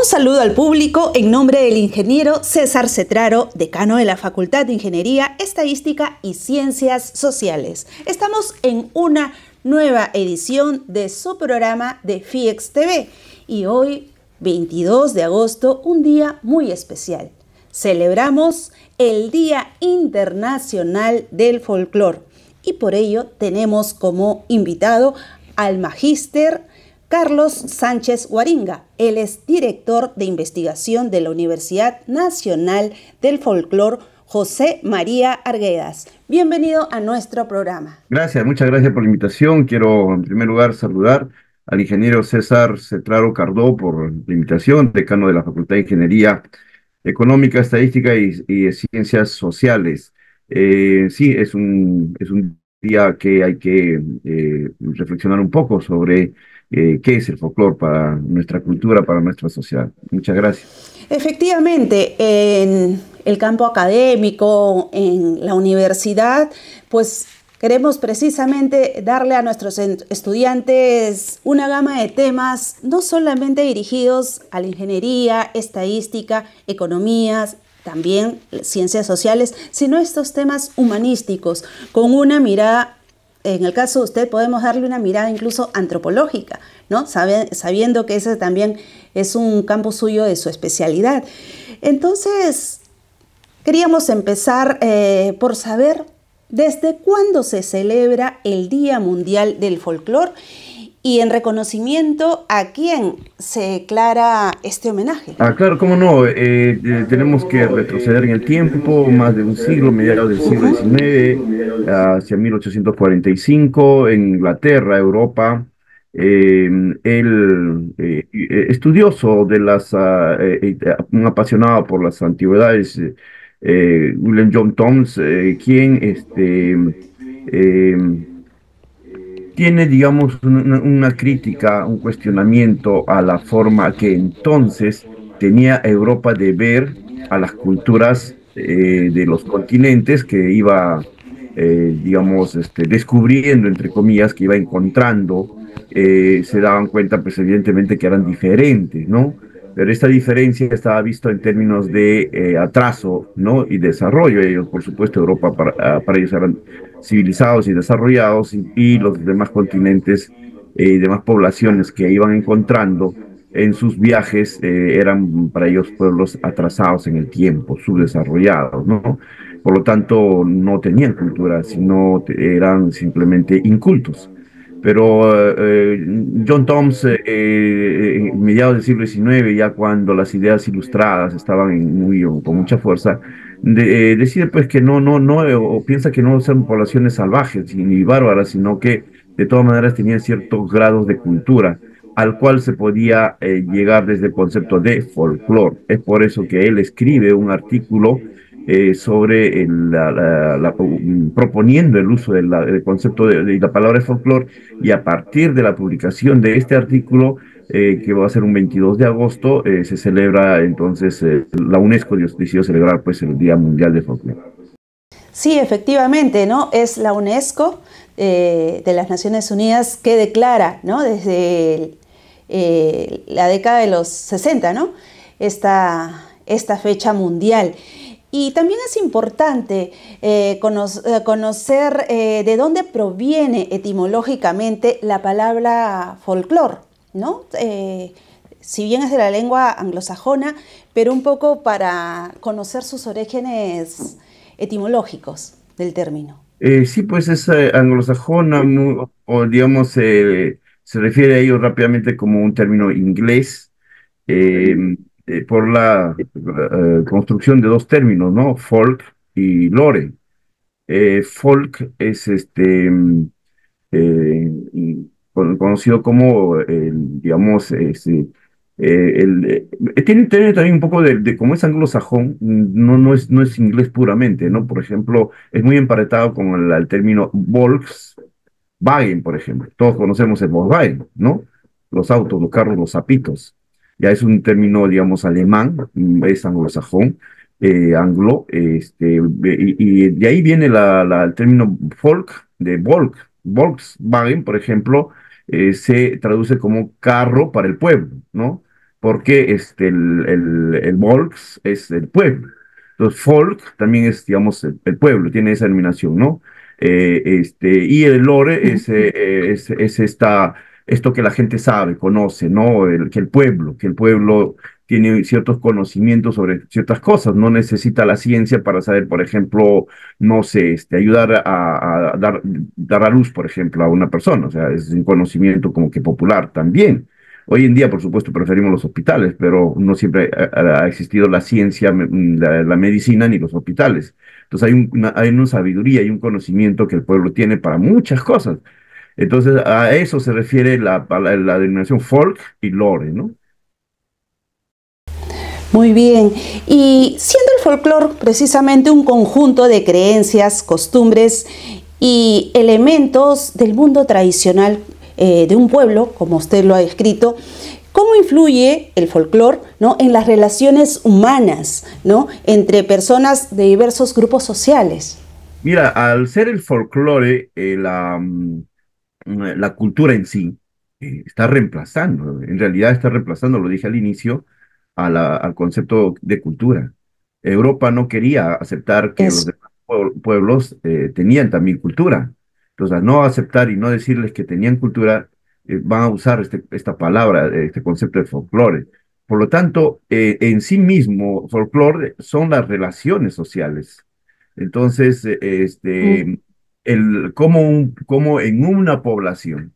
Saludo al público en nombre del ingeniero César Cetraro, decano de la Facultad de Ingeniería, Estadística y Ciencias Sociales. Estamos en una nueva edición de su programa de FIEX TV y hoy, 22 de agosto, un día muy especial. Celebramos el Día Internacional del Folclore y por ello tenemos como invitado al magíster Carlos Sánchez Guaringa. Él es director de investigación de la Universidad Nacional del Folclore José María Arguedas. Bienvenido a nuestro programa. Gracias, muchas gracias por la invitación. Quiero en primer lugar saludar al ingeniero César Cetraro Cardó por la invitación, decano de la Facultad de Ingeniería Económica, Estadística y Ciencias Sociales. Sí, es un día que hay que reflexionar un poco sobre qué es el folclore para nuestra cultura, para nuestra sociedad. Muchas gracias. Efectivamente, en el campo académico, en la universidad, pues queremos precisamente darle a nuestros estudiantes una gama de temas no solamente dirigidos a la ingeniería, estadística, economías, también ciencias sociales, sino estos temas humanísticos con una mirada. En el caso de usted podemos darle una mirada incluso antropológica, ¿no? Sabiendo que ese también es un campo suyo de su especialidad. Entonces, queríamos empezar por saber desde cuándo se celebra el Día Mundial del Folclore y en reconocimiento a quién se declara este homenaje. Claro, cómo no. Tenemos que retroceder en el tiempo, más de un siglo, mediados del siglo XIX, hacia 1845, en Inglaterra, Europa. Él, estudioso de un apasionado por las antigüedades, William John Thoms, quien tiene, digamos, una crítica, un cuestionamiento a la forma que entonces tenía Europa de ver a las culturas de los continentes que iba, digamos, descubriendo, entre comillas, que iba encontrando. Se daban cuenta, pues, evidentemente que eran diferentes, ¿no? Pero esta diferencia estaba visto en términos de atraso, ¿no? Y desarrollo. Ellos, por supuesto, Europa para ellos eran civilizados y desarrollados, y los demás continentes y demás poblaciones que iban encontrando en sus viajes eran para ellos pueblos atrasados en el tiempo, subdesarrollados, ¿no? Por lo tanto, no tenían cultura, sino eran simplemente incultos. Pero John Thoms, en mediados del siglo XIX, ya cuando las ideas ilustradas estaban con mucha fuerza, decide pues que o piensa que no son poblaciones salvajes ni bárbaras, sino que de todas maneras tenían ciertos grados de cultura, al cual se podía llegar desde el concepto de folclore. Es por eso que él escribe un artículo sobre proponiendo el uso del concepto de la palabra folclore, y a partir de la publicación de este artículo, que va a ser un 22 de agosto, se celebra entonces, la UNESCO decidió celebrar pues el Día Mundial de Folclore. Sí, efectivamente, ¿no? Es la UNESCO de las Naciones Unidas que declara, ¿no? Desde la década de los 60, ¿no? Esta fecha mundial. Y también es importante conocer de dónde proviene etimológicamente la palabra folclore, ¿no? Si bien es de la lengua anglosajona, pero un poco para conocer sus orígenes etimológicos del término. Sí, pues es anglosajona, o digamos, se refiere a ello rápidamente como un término inglés, por la construcción de dos términos, ¿no? Folk y lore. Folk es conocido como, digamos, tiene también un poco como es anglosajón, no es inglés puramente, ¿no? Por ejemplo, es muy emparentado con el término Volkswagen, por ejemplo. Todos conocemos el Volkswagen, ¿no? Los autos, los carros, los zapitos. Ya es un término, digamos, alemán, es anglosajón, anglo, y de ahí viene el término folk, Volkswagen, por ejemplo, se traduce como carro para el pueblo, ¿no? Porque el Volks es el pueblo. Entonces, folk también es, digamos, el pueblo, tiene esa denominación, ¿no? Y el lore es esto que la gente sabe, conoce, ¿no? Que el pueblo tiene ciertos conocimientos sobre ciertas cosas, no necesita la ciencia para saber, por ejemplo, no sé, ayudar a dar a luz, por ejemplo, a una persona, o sea, es un conocimiento como que popular también. Hoy en día, por supuesto, preferimos los hospitales, pero no siempre ha existido la ciencia, la medicina ni los hospitales. Entonces hay una sabiduría y un conocimiento que el pueblo tiene para muchas cosas. Entonces a eso se refiere la denominación folk y lore, ¿no? Muy bien. Y siendo el folclore precisamente un conjunto de creencias, costumbres y elementos del mundo tradicional de un pueblo, como usted lo ha escrito, ¿cómo influye el folclore, ¿no?, en las relaciones humanas, ¿no?, entre personas de diversos grupos sociales? Mira, al ser el folclore, la cultura en sí está reemplazando, en realidad está reemplazando, lo dije al inicio, al concepto de cultura. Europa no quería aceptar que los Es demás pueblos tenían también cultura. Entonces, al no aceptar y no decirles que tenían cultura, van a usar esta palabra, este concepto de folclore. Por lo tanto, en sí mismo, folclore son las relaciones sociales. Entonces, cómo en una población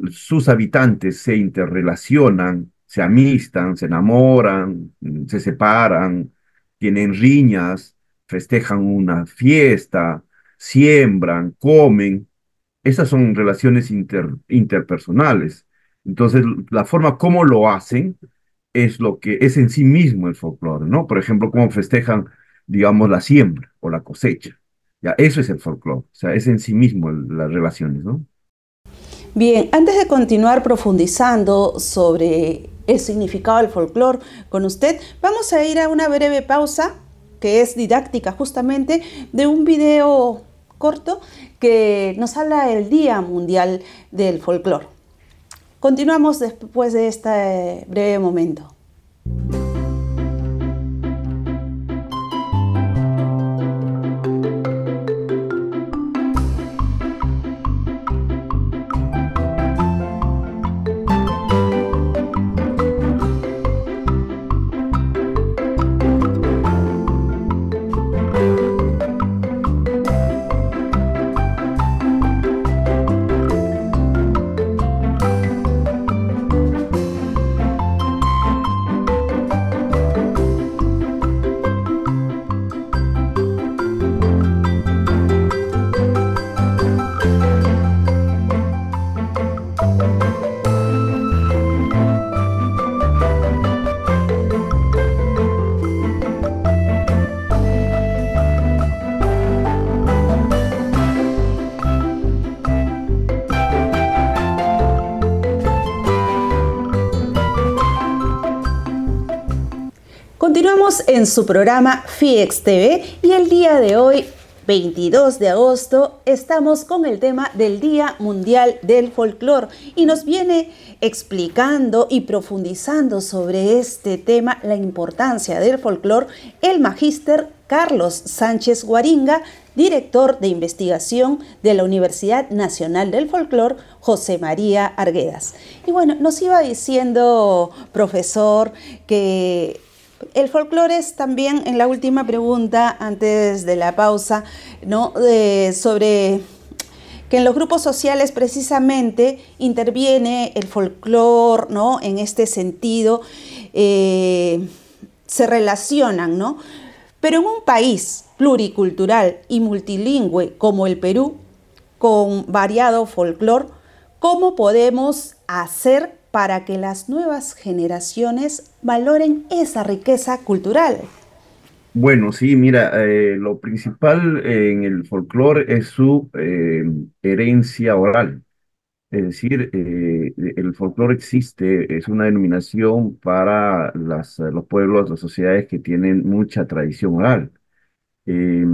sus habitantes se interrelacionan, se amistan, se enamoran, se separan, tienen riñas, festejan una fiesta, siembran, comen. Esas son relaciones interpersonales. Entonces, la forma como lo hacen es lo que es en sí mismo el folclore, ¿no? Por ejemplo, cómo festejan, digamos, la siembra o la cosecha. Ya, eso es el folclore. O sea, es en sí mismo las relaciones, ¿no? bien. Antes de continuar profundizando sobre el significado del folclore con usted, vamos a ir a una breve pausa que es didáctica justamente de un video corto que nos habla del Día Mundial del Folclore. Continuamos después de este breve momento. Continuamos en su programa FIEX TV y el día de hoy, 22 de agosto, estamos con el tema del Día Mundial del Folclore y nos viene explicando y profundizando sobre este tema, la importancia del folclore, el magíster Carlos Sánchez Guaringa, director de investigación de la Universidad Nacional del Folclore, José María Arguedas. Y bueno, nos iba diciendo, profesor, que El folclore es también, en la última pregunta, antes de la pausa, ¿no? Sobre que en los grupos sociales precisamente interviene el folclore, ¿no? En este sentido, eh, se relacionan, ¿no? Pero en un país pluricultural y multilingüe como el Perú, con variado folclore, ¿cómo podemos hacer para que las nuevas generaciones valoren esa riqueza cultural? Bueno, sí, mira, lo principal en el folclore es su herencia oral. Es decir, el folclore existe, es una denominación para los pueblos, las sociedades que tienen mucha tradición oral. Eh,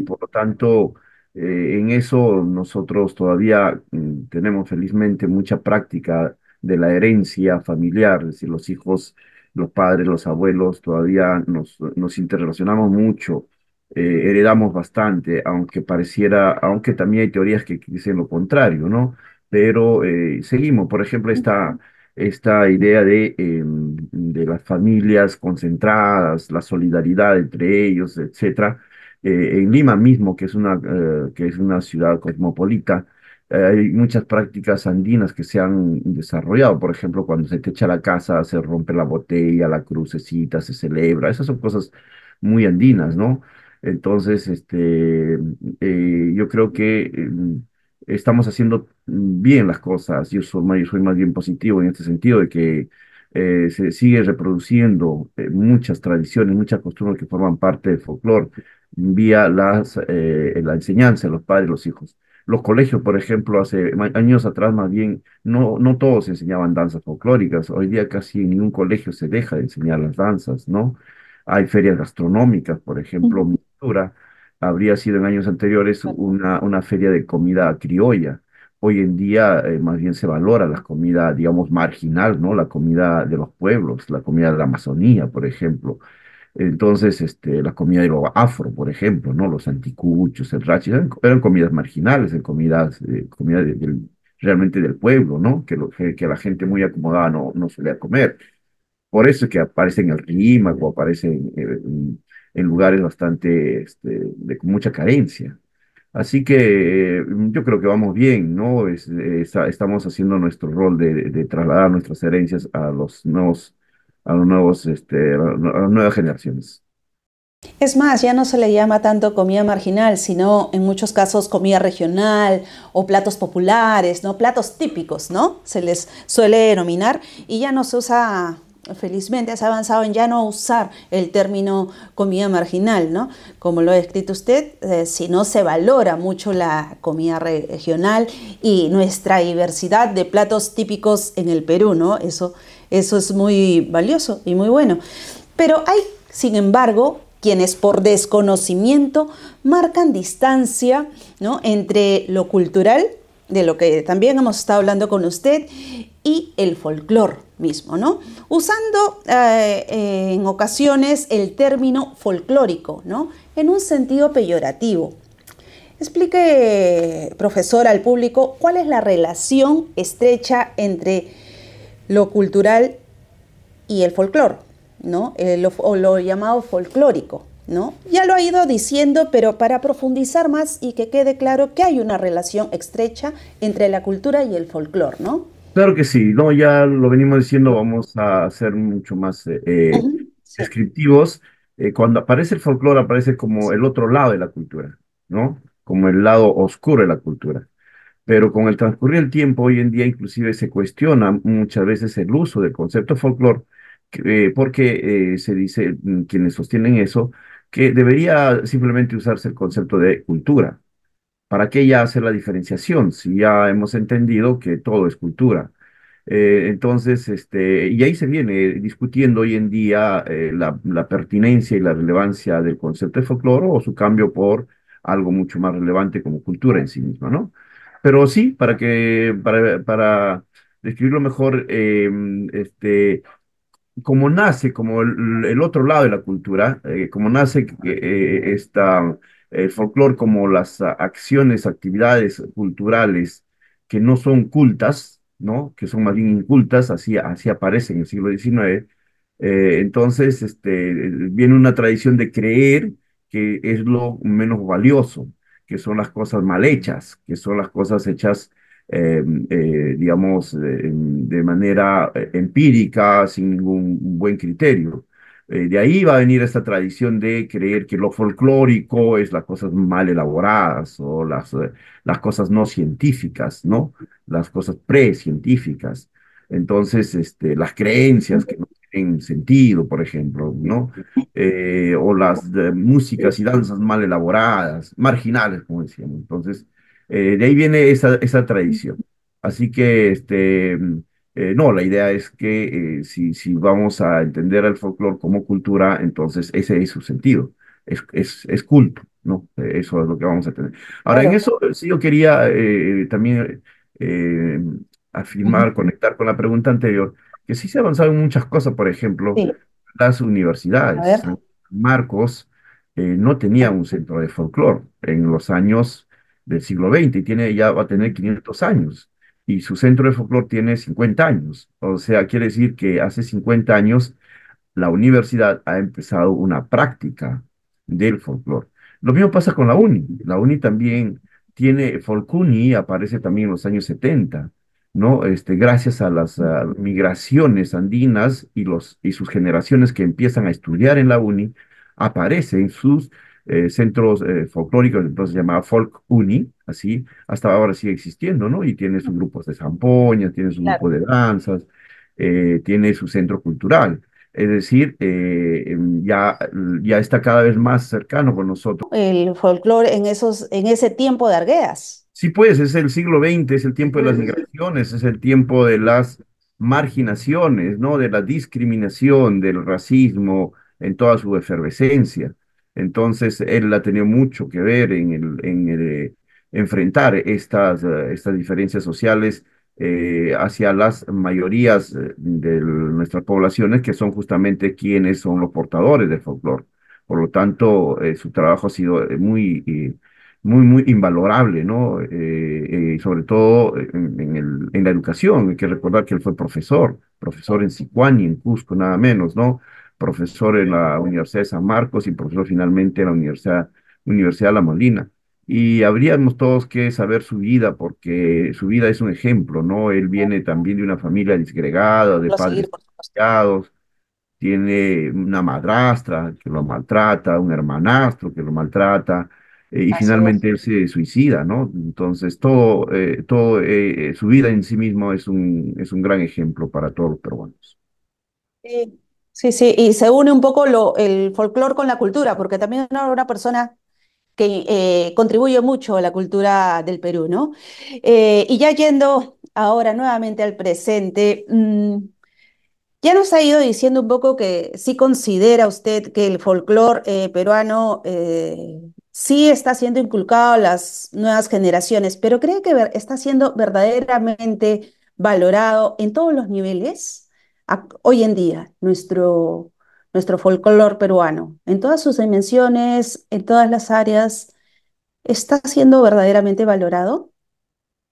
por lo tanto, en eso nosotros todavía tenemos felizmente mucha práctica de la herencia familiar, es decir, los hijos, los padres, los abuelos, todavía nos interrelacionamos mucho, heredamos bastante, aunque pareciera, aunque también hay teorías que dicen lo contrario, ¿no? Pero seguimos, por ejemplo, esta idea de las familias concentradas, la solidaridad entre ellos, etcétera. En Lima mismo, que es una ciudad cosmopolita, hay muchas prácticas andinas que se han desarrollado. Por ejemplo, cuando se te echa la casa, se rompe la botella, la crucecita, se celebra. Esas son cosas muy andinas, ¿no? Entonces, yo creo que estamos haciendo bien las cosas. Yo soy más bien positivo en este sentido de que se sigue reproduciendo muchas tradiciones, muchas costumbres que forman parte del folclore vía la enseñanza de los padres y los hijos. Los colegios, por ejemplo, hace años atrás más bien no todos enseñaban danzas folclóricas. Hoy día casi en ningún colegio se deja de enseñar las danzas, ¿no? Hay ferias gastronómicas, por ejemplo, Mistura habría sido en años anteriores una feria de comida criolla. Hoy en día más bien se valora la comida, digamos, marginal, ¿no? La comida de los pueblos, la comida de la Amazonía, por ejemplo. Entonces, la comida de lo afro, por ejemplo, ¿no? Los anticuchos, el rachi, eran comidas marginales, eran comida realmente del pueblo, ¿no? Que la gente muy acomodada no solía comer. Por eso es que aparece en el Rímac o aparece en lugares bastante, con mucha carencia. Así que yo creo que vamos bien, ¿no? Estamos haciendo nuestro rol de trasladar nuestras herencias a las nuevas generaciones. Es más, ya no se le llama tanto comida marginal, sino en muchos casos comida regional o platos populares, ¿no? Platos típicos, ¿no? Se les suele denominar y ya no se usa, felizmente se ha avanzado en ya no usar el término comida marginal, ¿no? Como lo ha escrito usted, si no se valora mucho la comida regional y nuestra diversidad de platos típicos en el Perú, ¿no? Eso es muy valioso y muy bueno. Pero hay, sin embargo, quienes por desconocimiento marcan distancia, ¿no? Entre lo cultural, de lo que también hemos estado hablando con usted, y el folclore mismo, ¿no? Usando en ocasiones el término folclórico, ¿no? En un sentido peyorativo. Explique, profesor, al público cuál es la relación estrecha entre lo cultural y el folclore, ¿no? O lo llamado folclórico, ¿no? Ya lo ha ido diciendo, pero para profundizar más y que quede claro que hay una relación estrecha entre la cultura y el folclore, ¿no? Claro que sí, no, ya lo venimos diciendo, vamos a ser mucho más Sí. descriptivos. Cuando aparece el folclore, aparece como el otro lado de la cultura, ¿no? Como el lado oscuro de la cultura. Pero con el transcurrir del tiempo, hoy en día inclusive se cuestiona muchas veces el uso del concepto folclore, porque se dice, quienes sostienen eso, que debería simplemente usarse el concepto de cultura. ¿Para qué ya hacer la diferenciación si ya hemos entendido que todo es cultura? Entonces, y ahí se viene discutiendo hoy en día la pertinencia y la relevancia del concepto de folclore o su cambio por algo mucho más relevante como cultura en sí misma, ¿no? Pero sí, para describirlo mejor, como nace, como el otro lado de la cultura, como nace el folclore como las acciones, actividades culturales que no son cultas, ¿no? Que son más bien incultas, así aparece en el siglo XIX, Entonces, viene una tradición de creer que es lo menos valioso, que son las cosas mal hechas, que son las cosas hechas, digamos, de manera empírica, sin ningún buen criterio. De ahí va a venir esta tradición de creer que lo folclórico es las cosas mal elaboradas o las cosas no científicas, ¿no? Las cosas precientíficas. Entonces, las creencias que no tienen sentido, por ejemplo, ¿no? O las músicas y danzas mal elaboradas, marginales, como decíamos. Entonces, de ahí viene esa tradición. Así que, no, la idea es que si vamos a entender el folclore como cultura, entonces ese es su sentido, es culto, ¿no? Eso es lo que vamos a tener. Ahora, en Claro. eso sí yo quería también afirmar, conectar con la pregunta anterior, que sí se ha avanzado en muchas cosas, por ejemplo, Sí, las a universidades. ver. San Marcos no tenía un centro de folclore en los años del siglo XX y ya va a tener 500 años y su centro de folclore tiene 50 años. O sea, quiere decir que hace 50 años la universidad ha empezado una práctica del folclore. Lo mismo pasa con la UNI. La UNI también tiene, Folcuni aparece también en los años 70, ¿no? Gracias a las migraciones andinas y sus generaciones que empiezan a estudiar en la UNI, aparecen sus centros folclóricos, entonces se llamaba Folk Uni, así, hasta ahora sigue existiendo, ¿no? Y tiene sus grupos de zampoñas, tiene su grupo Claro. de danzas, tiene su centro cultural. Es decir, ya está cada vez más cercano con nosotros. El folclore en ese tiempo de Arguedas. Sí, pues es el siglo XX, es el tiempo de las migraciones, es el tiempo de las marginaciones, ¿no? De la discriminación, del racismo en toda su efervescencia. Entonces, él ha tenido mucho que ver en enfrentar estas diferencias sociales hacia las mayorías de nuestras poblaciones, que son justamente quienes son los portadores del folclore. Por lo tanto, su trabajo ha sido muy invalorable, ¿no? Sobre todo en la educación. Hay que recordar que él fue profesor en Sicuani, en Cusco, nada menos, ¿no? Profesor en la Universidad de San Marcos y profesor finalmente en la Universidad de La Molina. Y habríamos todos que saber su vida, porque su vida es un ejemplo, ¿no? Él viene también de una familia disgregada, de Lo padres seguir, por supuesto. divorciados, tiene una madrastra que lo maltrata, un hermanastro que lo maltrata, y Así es. finalmente él se suicida, ¿no? Entonces, su vida en sí mismo es un gran ejemplo para todos los peruanos. Sí, sí, sí, y se une un poco el folclore con la cultura, porque también era una persona que contribuye mucho a la cultura del Perú, ¿no? Y ya yendo ahora nuevamente al presente, ya nos ha ido diciendo un poco que sí considera usted que el folclore peruano sí está siendo inculcado a las nuevas generaciones, pero ¿cree que está siendo verdaderamente valorado en todos los niveles hoy en día nuestro folclore peruano, en todas sus dimensiones, en todas las áreas, está siendo verdaderamente valorado?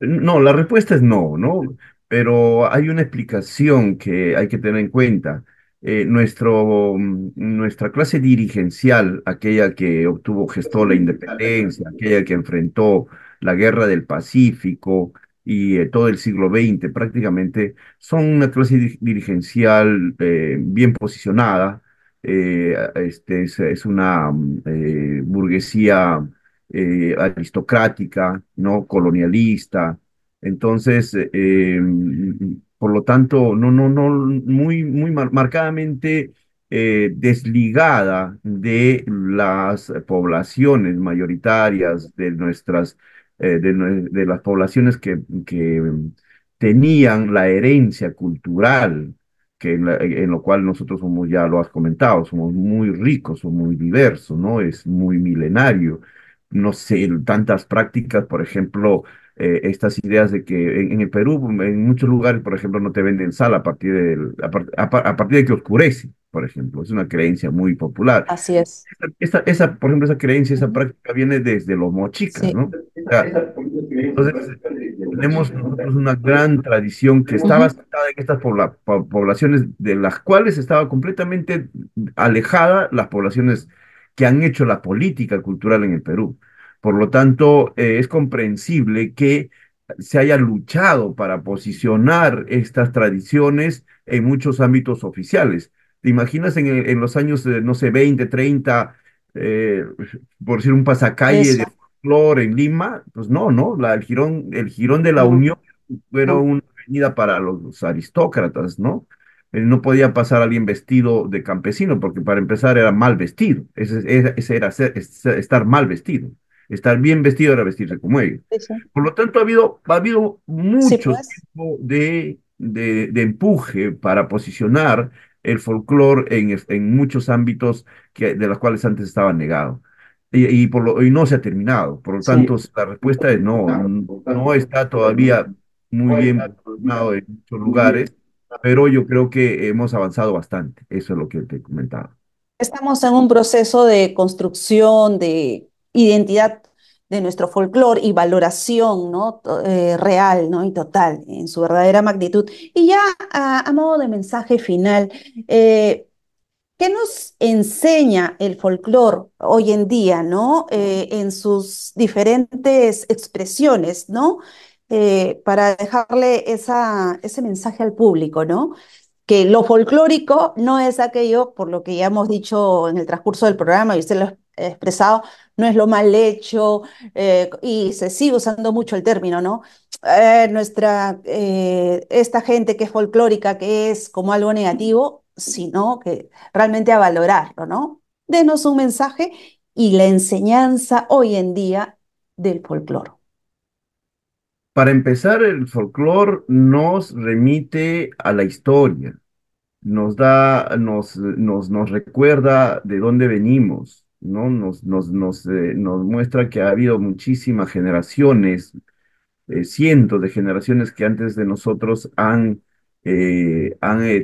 No, la respuesta es no, ¿no? Pero hay una explicación que hay que tener en cuenta. Nuestra clase dirigencial, aquella que gestó la independencia, aquella que enfrentó la guerra del Pacífico y todo el siglo XX, prácticamente son una clase dirigencial bien posicionada. Es una burguesía aristocrática, ¿no? Colonialista. Entonces, por lo tanto, no, muy marcadamente desligada de las poblaciones mayoritarias de de las poblaciones que tenían la herencia cultural, en lo cual nosotros somos, ya lo has comentado, somos muy ricos, somos muy diversos, ¿no? Es muy milenario no sé, tantas prácticas, por ejemplo, estas ideas de que en el Perú, en muchos lugares, por ejemplo, no te venden sal a partir a partir de que oscurece, por ejemplo. Es una creencia muy popular. Así es. Por ejemplo, esa creencia, esa Ujú. práctica viene desde los mochicas, Sí. ¿no? O sea, entonces, tenemos nosotros una gran tradición que está Ujú. basada en estas poblaciones de las cuales estaba completamente alejada las poblaciones que han hecho la política cultural en el Perú. Por lo tanto, es comprensible que se haya luchado para posicionar estas tradiciones en muchos ámbitos oficiales. ¿Te imaginas en los años, no sé, 20, 30, eh, por decir un pasacalle de Eso. folclore en Lima? Pues no, ¿no? El Jirón de la No, Unión era no. una avenida para los aristócratas, ¿no? No podía pasar alguien vestido de campesino, porque para empezar era mal vestido. Ese era estar mal vestido. Estar bien vestido era vestirse como ellos. Sí, sí. Por lo tanto, ha habido Sí, mucho pues. tiempo de empuje para posicionar el folclore en muchos ámbitos de los cuales antes estaba negado. Y no se ha terminado. Por lo tanto, la respuesta es no, no está todavía muy bien posicionado en muchos lugares, pero yo creo que hemos avanzado bastante. Eso es lo que te comentaba. Estamos en un proceso de construcción de identidad de nuestro folclore y valoración, ¿no? Real, ¿no? Y total, en su verdadera magnitud. Y ya a modo de mensaje final, eh, ¿qué nos enseña el folclore hoy en día, ¿no? En sus diferentes expresiones, ¿no? Para dejarle ese mensaje al público, ¿no? Que lo folclórico no es aquello, por lo que ya hemos dicho en el transcurso del programa y usted lo ha expresado, no es lo mal hecho, y se sigue usando mucho el término, ¿no? Esta gente que es folclórica, que es como algo negativo, sino que realmente a valorarlo, ¿no? Denos un mensaje y la enseñanza hoy en día del folclore. Para empezar, el folclore nos remite a la historia, nos recuerda de dónde venimos, ¿no? Nos muestra que ha habido muchísimas generaciones, cientos de generaciones que antes de nosotros han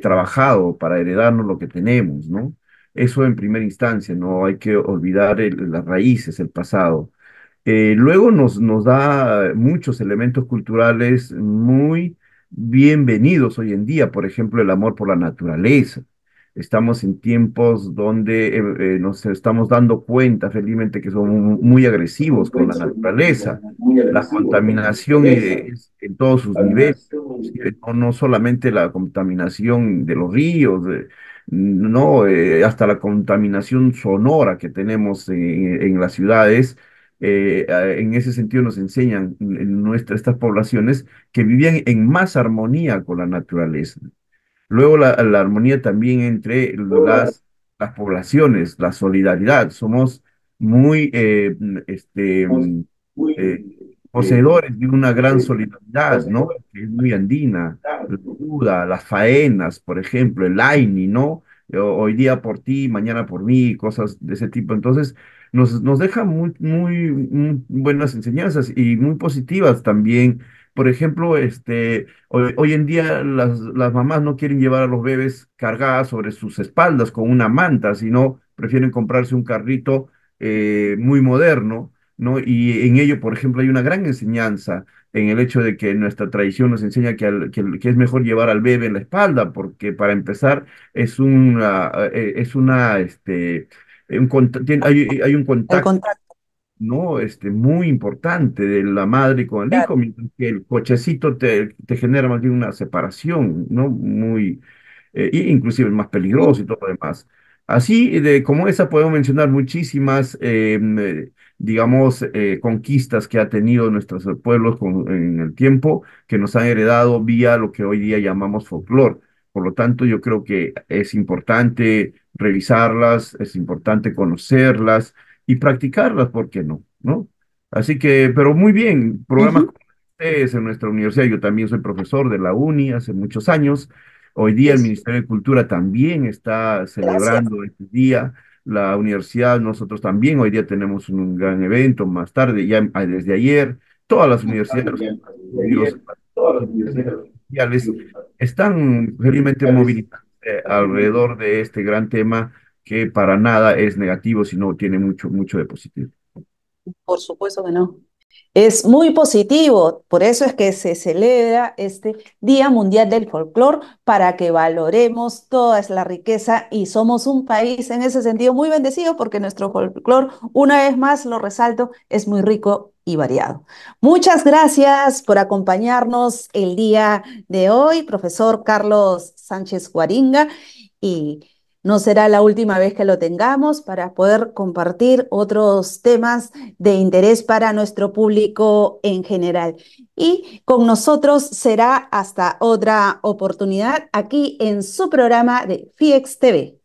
trabajado para heredarnos lo que tenemos, ¿no? Eso en primera instancia, no hay que olvidar las raíces, el pasado. Luego nos da muchos elementos culturales muy bienvenidos hoy en día, por ejemplo, el amor por la naturaleza. Estamos en tiempos donde nos estamos dando cuenta, felizmente, que somos muy agresivos con la naturaleza. La contaminación es en todos sus niveles, no solamente la contaminación de los ríos, no, hasta la contaminación sonora que tenemos en las ciudades. En ese sentido nos enseñan en estas poblaciones que vivían en más armonía con la naturaleza. Luego la armonía también entre las poblaciones, la solidaridad. Somos muy eh, poseedores de una gran solidaridad, ¿no? Que es muy andina. La ayuda, las faenas, por ejemplo, el AINI, ¿no? Hoy día por ti, mañana por mí, cosas de ese tipo. Entonces, nos deja muy buenas enseñanzas y muy positivas también. Por ejemplo, hoy en día las mamás no quieren llevar a los bebés cargadas sobre sus espaldas con una manta, sino prefieren comprarse un carrito muy moderno, ¿no? Y en ello, por ejemplo, hay una gran enseñanza en el hecho de que nuestra tradición nos enseña que es mejor llevar al bebé en la espalda, porque para empezar es una, hay un El contacto, contacto. ¿no? Muy importante de la madre con el hijo, mientras que el cochecito te genera más bien una separación, ¿no? Inclusive más peligroso y todo lo demás. Así como esa podemos mencionar muchísimas, digamos, conquistas que ha tenido nuestros pueblos en el tiempo, que nos han heredado vía lo que hoy día llamamos folclore. Por lo tanto, yo creo que es importante revisarlas, es importante conocerlas y practicarlas, ¿por qué no? ¿No? Así que, pero muy bien, programas Ujú. como ustedes en nuestra universidad, yo también soy profesor de la UNI hace muchos años. Hoy día el Eso. Ministerio de Cultura también está Gracias. celebrando este día. la universidad, nosotros también hoy día tenemos un gran evento más tarde, ya desde ayer, todas las universidades, los sociales están realmente movilizados alrededor de este gran tema que para nada es negativo, sino tiene mucho, mucho de positivo. Por supuesto que no. Es muy positivo, por eso es que se celebra este Día Mundial del Folclor, para que valoremos toda la riqueza, y somos un país en ese sentido muy bendecido porque nuestro folclor, una vez más lo resalto, es muy rico y variado. Muchas gracias por acompañarnos el día de hoy, profesor Carlos Sánchez Guaringa, y no será la última vez que lo tengamos para poder compartir otros temas de interés para nuestro público en general. Y con nosotros será hasta otra oportunidad aquí en su programa de FIEX TV.